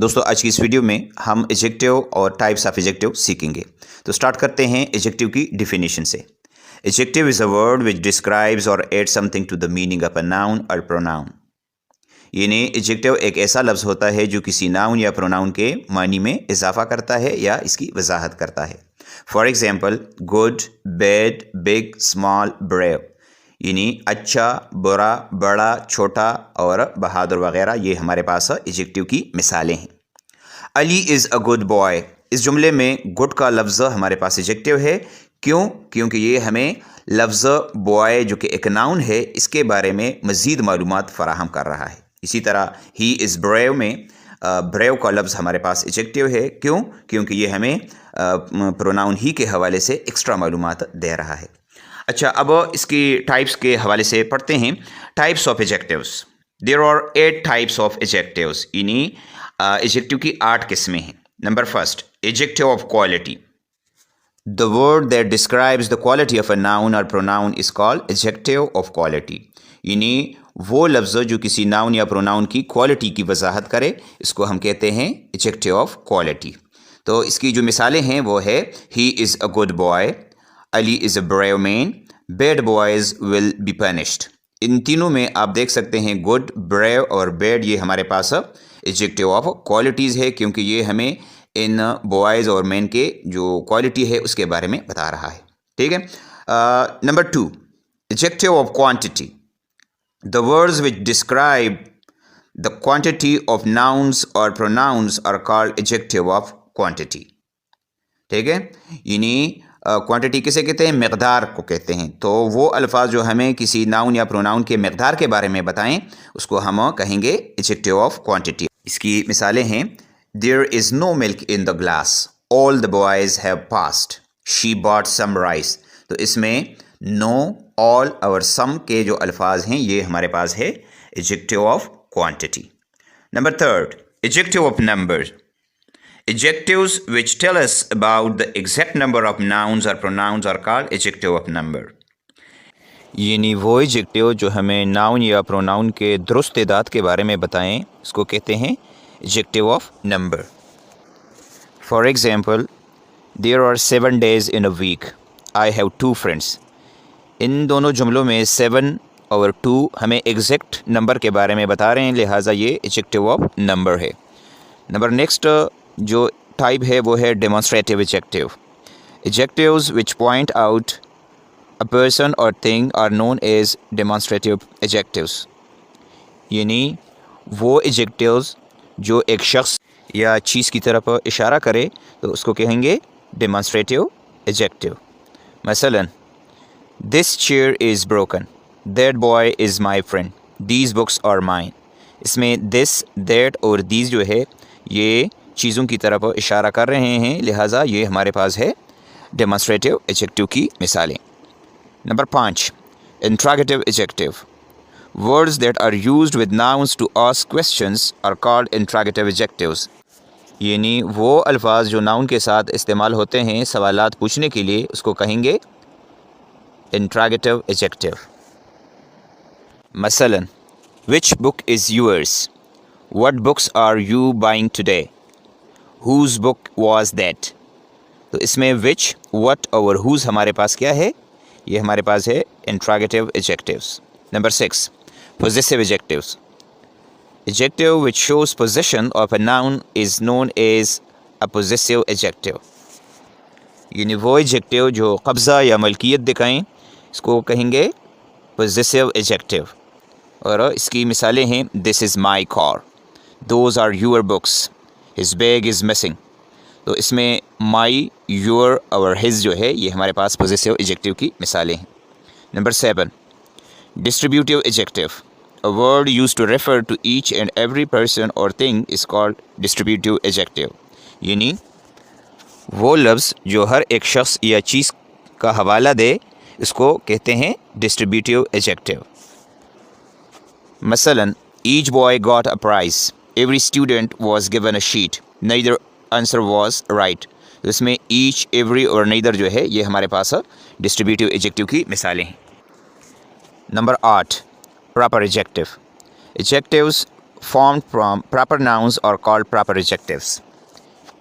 دوستو آج کی اس ویڈیو میں ہم ایجیکٹیو اور ٹائپس آف ایجیکٹیو سیکھیں گے. تو سٹارٹ کرتے ہیں ایجیکٹیو کی ڈیفینیشن سے. Adjective is a word which describes or add something to the meaning of a noun or pronoun. یعنی ایجیکٹیو ایک ایسا لفظ ہوتا ہے جو کسی ناؤن یا پروناؤن کے معنی میں اضافہ کرتا ہے یا اس کی وضاحت کرتا ہے. For example good, bad, big, small, brave. یعنی اچھا، برا، بڑا، چھوٹا اور بہادر وغیرہ یہ ہمارے پاس ایجیکٹیو کی مثالیں ہیں. علی از اے گڈ بوائے. اس جملے میں گڈ کا لفظ ہمارے پاس ایجیکٹیو ہے. کیوں؟ کیونکہ یہ ہمیں لفظ بوائے جو کہ ایک ناؤن ہے اس کے بارے میں مزید معلومات فراہم کر رہا ہے. اسی طرح ہی از بریو میں بریو کا لفظ ہمارے پاس ایجیکٹیو ہے. کیوں؟ کیونکہ یہ ہمیں پروناؤن ہی کے حوالے سے ایکسٹرا معلومات دے رہا ہے. اچھا، اب اس کی ٹائپس کے حوالے سے پڑھتے ہیں. Types of adjectives. There are 8 types of adjectives. یعنی ایجیکٹیو کی 8 قسمیں ہیں. Number first, adjective of quality. The word that describes the quality of a noun or pronoun is called adjective of quality. یعنی وہ لفظ جو کسی ناؤن یا پروناؤن کی کوالٹی کی وضاحت کرے اس کو ہم کہتے ہیں ایجیکٹیو آف کوالٹی. تو اس کی جو مثالیں ہیں وہ ہے he is a good boy, Ali is a brave man, bad boys will be punished. ان تینوں میں آپ دیکھ سکتے ہیں گڈ، بریو اور بیڈ یہ ہمارے پاس ایجیکٹیو آف کوالٹیز ہے کیونکہ یہ ہمیں ان بوائز اور مین کے جو کوالٹی ہے اس کے بارے میں بتا رہا ہے. ٹھیک ہے. Number 2، adjective of quantity. The words which describe the quantity of nouns اور pronouns are called adjective of quantity. ٹھیک ہے. یعنی کوانٹٹی کسے کہتے ہیں؟ مقدار کو کہتے ہیں. تو وہ الفاظ جو ہمیں کسی ناؤن یا پروناؤن کے مقدار کے بارے میں بتائیں اس کو ہم کہیں گے ایجیکٹیو آف کوانٹٹی. اس کی مثالیں ہیں There is no milk in the glass. All the boys have passed. She bought some rice. تو اس میں no، all اور some کے جو الفاظ ہیں یہ ہمارے پاس ہے adjective of quantity. Number 3، adjective of number. Adjectives which tell us about the exact number of nouns or pronouns are called adjective of number. یعنی وہ ایجیکٹیو جو ہمیں ناؤن یا پروناؤن کے درست تعداد کے بارے میں بتائیں اس کو کہتے ہیں adjective of number. For example there are 7 days in a week. I have 2 friends. ان دونوں جملوں میں 7 اور 2 ہمیں ایگزیکٹ نمبر کے بارے میں بتا رہے ہیں، لہٰذا یہ ایجیکٹیو آف نمبر ہے. نمبر نیکسٹ جو ٹائپ ہے وہ ہے demonstrative adjective. Adjectives which point out a person اور thing are known as demonstrative adjectives. یعنی وہ ایجیکٹیوز جو ایک شخص یا چیز کی طرف اشارہ کرے تو اس کو کہیں گے ڈیمانسٹریٹیو ایجیکٹیو. مثلا this chair is broken, that boy is my friend, these books are mine. اس میں دس، دیٹ اور دیز جو ہے یہ چیزوں کی طرف اشارہ کر رہے ہیں، لہٰذا یہ ہمارے پاس ہے ڈیمانسٹریٹیو ایجیکٹیو کی مثالیں. Number 5، انٹراگیٹیو ایجیکٹیو. Words that are used with nouns to ask questions are called interrogative adjectives. یعنی وہ الفاظ جو ناؤن کے ساتھ استعمال ہوتے ہیں سوالات پوچھنے کے لیے اس کو کہیں گے interrogative adjective. مثلا which book is yours? What books are you buying today? Whose book was that? تو اس میں which، what اور whose ہمارے پاس کیا ہے؟ یہ ہمارے پاس ہے interrogative adjectives. Number 6، possessive adjectives. Adjective which shows possession of a noun is known as a possessive adjective. یعنی وہ ایجیکٹیو جو قبضہ یا ملکیت دکھائیں اس کو کہیں گے possessive adjective. اور اس کی مثالیں ہیں this is my car, those are your books, his bag is missing. تو اس میں my، your اور his جو ہے یہ ہمارے پاس possessive adjective کی مثالیں ہیں. Number 7، Distributive adjective. A word used to refer to each and every person or thing is called distributive adjective. یعنی وہ لفظ جو ہر ایک شخص یا چیز کا حوالہ دے اس کو کہتے ہیں distributive adjective. مثلا each boy got a prize. Every student was given a sheet. Neither answer was right. اس میں each، every اور neither جو ہے یہ ہمارے پاس distributive adjective کی مثالیں ہیں. Number 8، proper adjective. Adjectives formed from proper nouns or called proper adjectives.